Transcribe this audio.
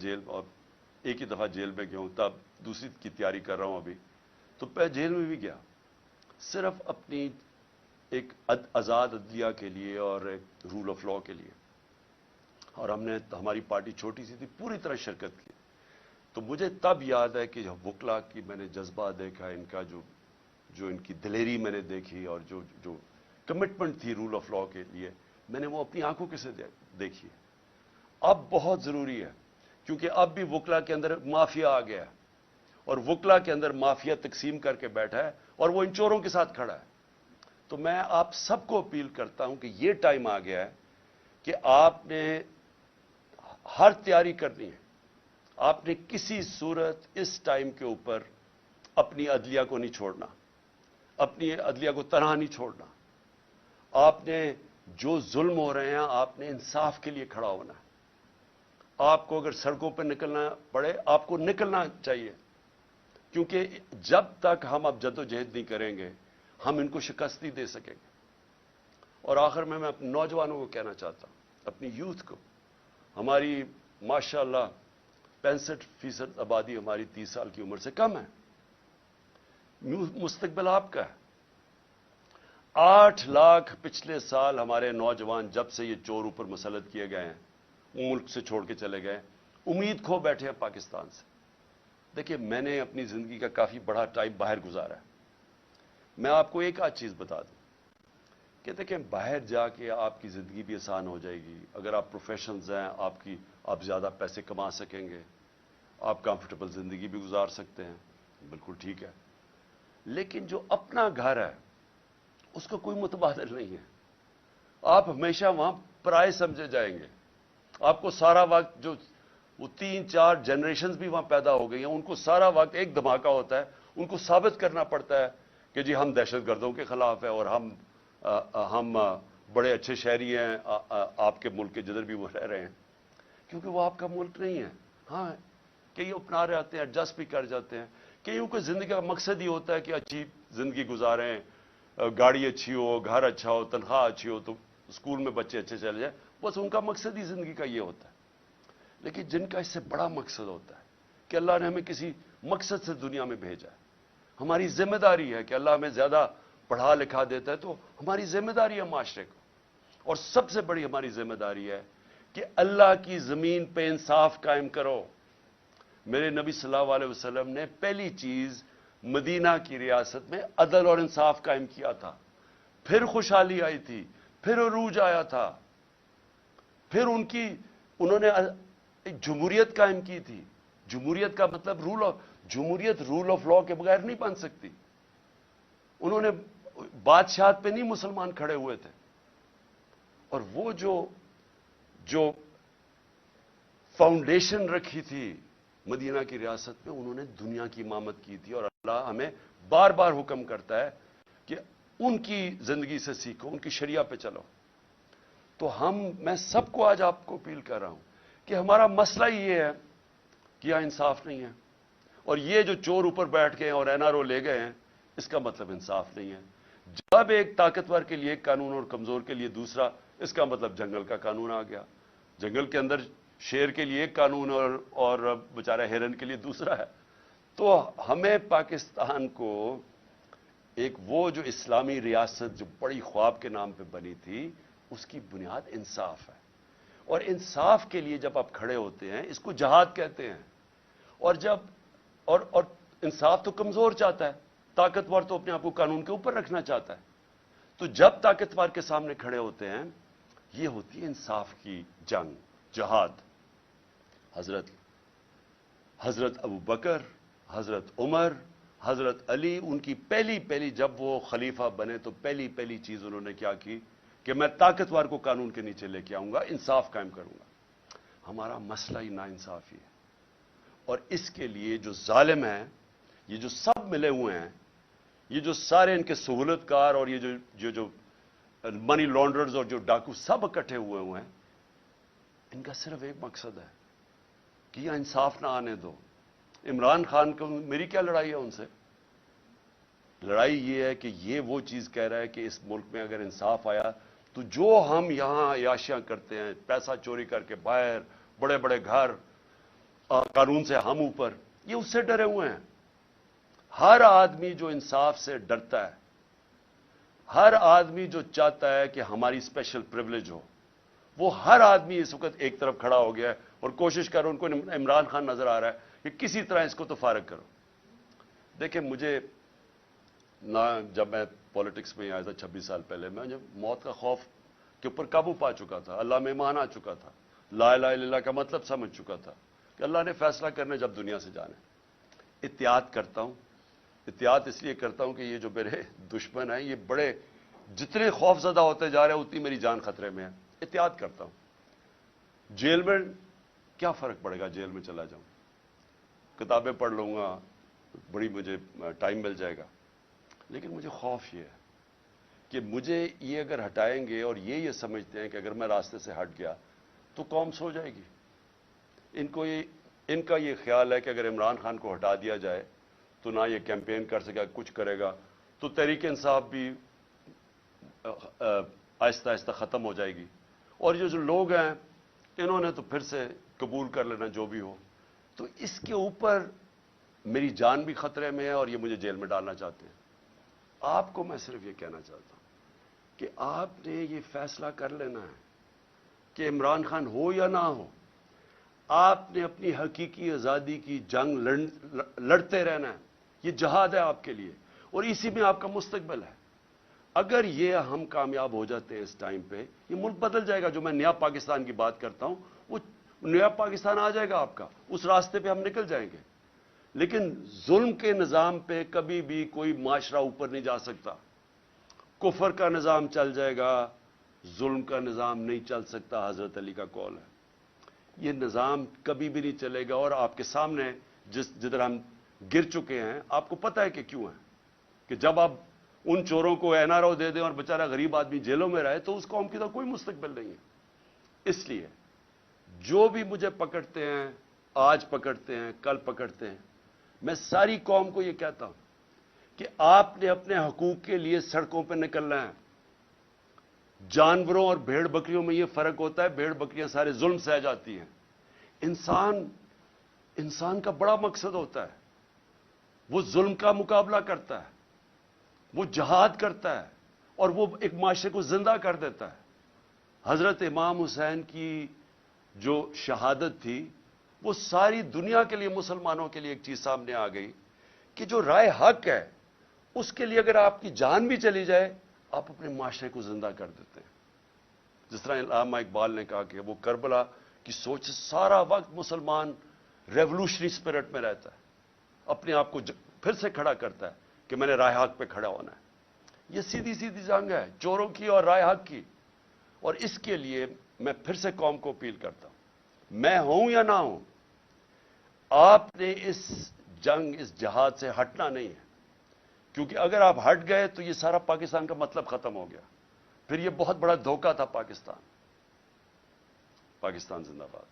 Jail, और एक ही दफ़ा जेल में गया हूँ, तब दूसरी की तैयारी कर रहा हूँ अभी, तो मैं जेल में भी गया सिर्फ अपनी एक आज़ाद अदलिया के लिए और एक रूल ऑफ लॉ के लिए। और हमने, हमारी पार्टी छोटी सी थी, पूरी तरह शिरकत की। तो मुझे तब याद है कि जब वकला की मैंने जज्बा देखा, इनका जो इनकी दिलेरी मैंने देखी, और जो जो कमिटमेंट थी रूल ऑफ लॉ के लिए, मैंने वो अपनी आंखों के से देखी। अब बहुत ज़रूरी है, क्योंकि अब भी वकला के अंदर माफिया आ गया है, और वकला के अंदर माफिया तकसीम करके बैठा है, और वो इन चोरों के साथ खड़ा है। तो मैं आप सबको अपील करता हूं कि ये टाइम आ गया है कि आपने हर तैयारी करनी है। आपने किसी सूरत इस टाइम के ऊपर अपनी अदलिया को नहीं छोड़ना, अपनी अदलिया को तनहा नहीं छोड़ना। आपने, जो जुल्म हो रहे हैं, आपने इंसाफ के लिए खड़ा होना है। आपको अगर सड़कों पर निकलना पड़े, आपको निकलना चाहिए, क्योंकि जब तक हम अब जद्दोजहद नहीं करेंगे, हम इनको शिकस्त नहीं दे सकेंगे। और आखिर में मैं अपने नौजवानों को कहना चाहता हूं, अपनी यूथ को, हमारी माशाअल्लाह 65% आबादी हमारी 30 साल की उम्र से कम है। मुस्तकबिल आपका है। 8 लाख पिछले साल हमारे नौजवान, जब से ये चोर ऊपर मुसल्लत किए गए हैं, मुल्क से छोड़ के चले गए, उम्मीद खो बैठे हैं पाकिस्तान से। देखिए, मैंने अपनी जिंदगी का काफी बड़ा टाइम बाहर गुजारा है। मैं आपको एक आध चीज बता दूं कि देखें, बाहर जाके आपकी जिंदगी भी आसान हो जाएगी। अगर आप प्रोफेशनल्स हैं, आप ज्यादा पैसे कमा सकेंगे, आप कंफर्टेबल जिंदगी भी गुजार सकते हैं, बिल्कुल ठीक है। लेकिन जो अपना घर है, उसका कोई मुतबादल नहीं है। आप हमेशा वहां पराये समझे जाएंगे। आपको सारा वक्त, जो वो 3-4 जनरेशंस भी वहां पैदा हो गई हैं, उनको सारा वक्त एक धमाका होता है, उनको साबित करना पड़ता है कि जी हम दहशतगर्दों के खिलाफ है, और हम बड़े अच्छे शहरी हैं आपके मुल्क के, जिधर भी वो रह रहे हैं, क्योंकि वो आपका मुल्क नहीं है। हाँ, कई अपना रहे आते हैं, एडजस्ट भी कर जाते हैं। कईयों को जिंदगी का मकसद ही होता है कि अच्छी जिंदगी गुजारें, गाड़ी अच्छी हो, घर अच्छा हो, तनख्वाह अच्छी हो, तो स्कूल में बच्चे अच्छे चले जाए, बस उनका मकसद ही जिंदगी का ये होता है। लेकिन जिनका इससे बड़ा मकसद होता है कि अल्लाह ने हमें किसी मकसद से दुनिया में भेजा है, हमारी जिम्मेदारी है कि अल्लाह हमें ज्यादा पढ़ा लिखा देता है, तो हमारी जिम्मेदारी है माशरे को, और सबसे बड़ी हमारी जिम्मेदारी है कि अल्लाह की जमीन पे इंसाफ कायम करो। मेरे नबी सल्लल्लाहु अलैहि वसल्लम ने पहली चीज मदीना की रियासत में अदल और इंसाफ कायम किया था, फिर खुशहाली आई थी, फिर उरूज आया था, फिर उन्होंने एक जमहूरियत कायम की थी। जमहूरियत का मतलब जमहूरियत रूल ऑफ लॉ के बगैर नहीं बन सकती। उन्होंने बादशाहत पे नहीं मुसलमान खड़े हुए थे, और वो जो फाउंडेशन रखी थी मदीना की रियासत में, उन्होंने दुनिया की इमामत की थी। और अल्लाह हमें बार बार हुक्म करता है कि उनकी जिंदगी से सीखो, उनकी शरिया पे चलो। तो मैं सबको आज आपको अपील कर रहा हूं कि हमारा मसला ये है कि यहां इंसाफ नहीं है, और ये जो चोर ऊपर बैठ गए और एनआरओ ले गए हैं, इसका मतलब इंसाफ नहीं है। जब एक ताकतवर के लिए एक कानून और कमजोर के लिए दूसरा, इसका मतलब जंगल का कानून आ गया। जंगल के अंदर शेर के लिए एक कानून और बेचारा हिरन के लिए दूसरा है। तो हमें पाकिस्तान को एक, वो जो इस्लामी रियासत जो बड़ी ख्वाब के नाम पे बनी थी, उसकी बुनियाद इंसाफ है। और इंसाफ के लिए जब आप खड़े होते हैं, इसको जहाद कहते हैं। और इंसाफ तो कमजोर चाहता है, ताकतवर तो अपने आप को कानून के ऊपर रखना चाहता है। तो जब ताकतवर के सामने खड़े होते हैं, ये होती है इंसाफ की जंग, जहाद। हजरत अबू बकर, हजरत उमर, हजरत अली, उनकी पहली जब वो खलीफा बने, तो पहली चीज उन्होंने क्या की कि मैं ताकतवर को कानून के नीचे लेके आऊंगा, इंसाफ कायम करूंगा। हमारा मसला ही नाइंसाफी है, और इसके लिए जो जालिम है, ये जो सब मिले हुए हैं, ये जो सारे इनके सहूलतकार और ये जो मनी लॉन्ड्रर्स और जो डाकू सब इकट्ठे हुए हैं, इनका सिर्फ एक मकसद है कि यहां इंसाफ ना आने दो। इमरान खान को मेरी क्या लड़ाई है उनसे? लड़ाई ये है कि ये वो चीज कह रहा है कि इस मुल्क में अगर इंसाफ आया, तो जो हम यहां याशियां करते हैं, पैसा चोरी करके बाहर, बड़े बड़े घर, कानून से हम ऊपर, ये उससे डरे हुए हैं। हर आदमी जो इंसाफ से डरता है, हर आदमी जो चाहता है कि हमारी स्पेशल प्रिविलेज हो, वो हर आदमी इस वक्त एक तरफ खड़ा हो गया है और कोशिश कर रहा है। उनको इमरान खान नजर आ रहा है कि किसी तरह इसको तो फारग करो। देखिए, मुझे ना, जब मैं पॉलिटिक्स में आया था 26 साल पहले, मैं जब मौत का खौफ के ऊपर काबू पा चुका था, अल्लाह में ईमान आ चुका था, ला इलाहा इल्लल्लाह का मतलब समझ चुका था कि अल्लाह ने फैसला करने जब दुनिया से जाने। एहतियात करता हूं, एहतियात इसलिए करता हूं कि ये जो मेरे दुश्मन हैं, ये बड़े, जितने खौफजदा होते जा रहे हैं उतनी मेरी जान खतरे में है। एहतियात करता हूं। जेल में क्या फर्क पड़ेगा, जेल में चला जाऊं, किताबें पढ़ लूंगा, बड़ी मुझे टाइम मिल जाएगा। लेकिन मुझे खौफ ये है कि मुझे ये अगर हटाएंगे, और ये समझते हैं कि अगर मैं रास्ते से हट गया तो कौम सो जाएगी। इनका ये ख्याल है कि अगर इमरान खान को हटा दिया जाए तो ना ये कैंपेन कर सकेगा, कुछ करेगा, तो तहरीक इंसाफ भी आहिस्ता आहिस्ता खत्म हो जाएगी। और ये जो लोग हैं, इन्होंने तो फिर से कबूल कर लेना जो भी हो। तो इसके ऊपर मेरी जान भी खतरे में है और ये मुझे जेल में डालना चाहते हैं। आपको मैं सिर्फ ये कहना चाहता हूं कि आपने ये फैसला कर लेना है कि इमरान खान हो या ना हो, आपने अपनी हकीकी आजादी की जंग लड़ते रहना है। ये जहाद है आपके लिए और इसी में आपका मुस्तकबिल है। अगर ये हम कामयाब हो जाते हैं इस टाइम पे, ये मुल्क बदल जाएगा। जो मैं नया पाकिस्तान की बात करता हूं, वो नया पाकिस्तान आ जाएगा आपका, उस रास्ते पे हम निकल जाएंगे। लेकिन जुल्म के निजाम पे कभी भी कोई माशरा ऊपर नहीं जा सकता। कुफर का निजाम चल जाएगा, जुल्म का निजाम नहीं चल सकता। हजरत अली का कौल है, ये निजाम कभी भी नहीं चलेगा। और आपके सामने जिधर हम गिर चुके हैं, आपको पता है कि क्यों है। कि जब आप उन चोरों को एनआरओ दे दें और बेचारा गरीब आदमी जेलों में रहे, तो उस कौम की तो कोई मुस्तकबिल नहीं है। इसलिए जो भी मुझे पकड़ते हैं, आज पकड़ते हैं, कल पकड़ते हैं, मैं सारी कौम को यह कहता हूं कि आपने अपने हकूक के लिए सड़कों पर निकलना है। जानवरों और भेड़ बकरियों में यह फर्क होता है, भेड़ बकरियां सारे जुल्म सह जाती हैं। इंसान का बड़ा मकसद होता है, वो जुल्म का मुकाबला करता है, वो जहाद करता है और वो एक माशरे को जिंदा कर देता है। हजरत इमाम हुसैन की जो शहादत थी, वो सारी दुनिया के लिए, मुसलमानों के लिए एक चीज सामने आ गई कि जो राय हक है, उसके लिए अगर आपकी जान भी चली जाए, आप अपने माशरे को जिंदा कर देते हैं। जिस तरह अल्लामा इकबाल ने कहा कि वो करबला की सोच, सारा वक्त मुसलमान रेवोल्यूशनरी स्पिरिट में रहता है, अपने आप को फिर से खड़ा करता है कि मैंने राय हक पे खड़ा होना है। ये सीधी सीधी जंग है चोरों की और राय हक की। और इसके लिए मैं फिर से कौम को अपील करता हूं, मैं हूं या ना हूं, आपने इस जंग, इस जहाद से हटना नहीं है। क्योंकि अगर आप हट गए तो ये सारा पाकिस्तान का मतलब खत्म हो गया। फिर ये बहुत बड़ा धोखा था पाकिस्तान। पाकिस्तान जिंदाबाद।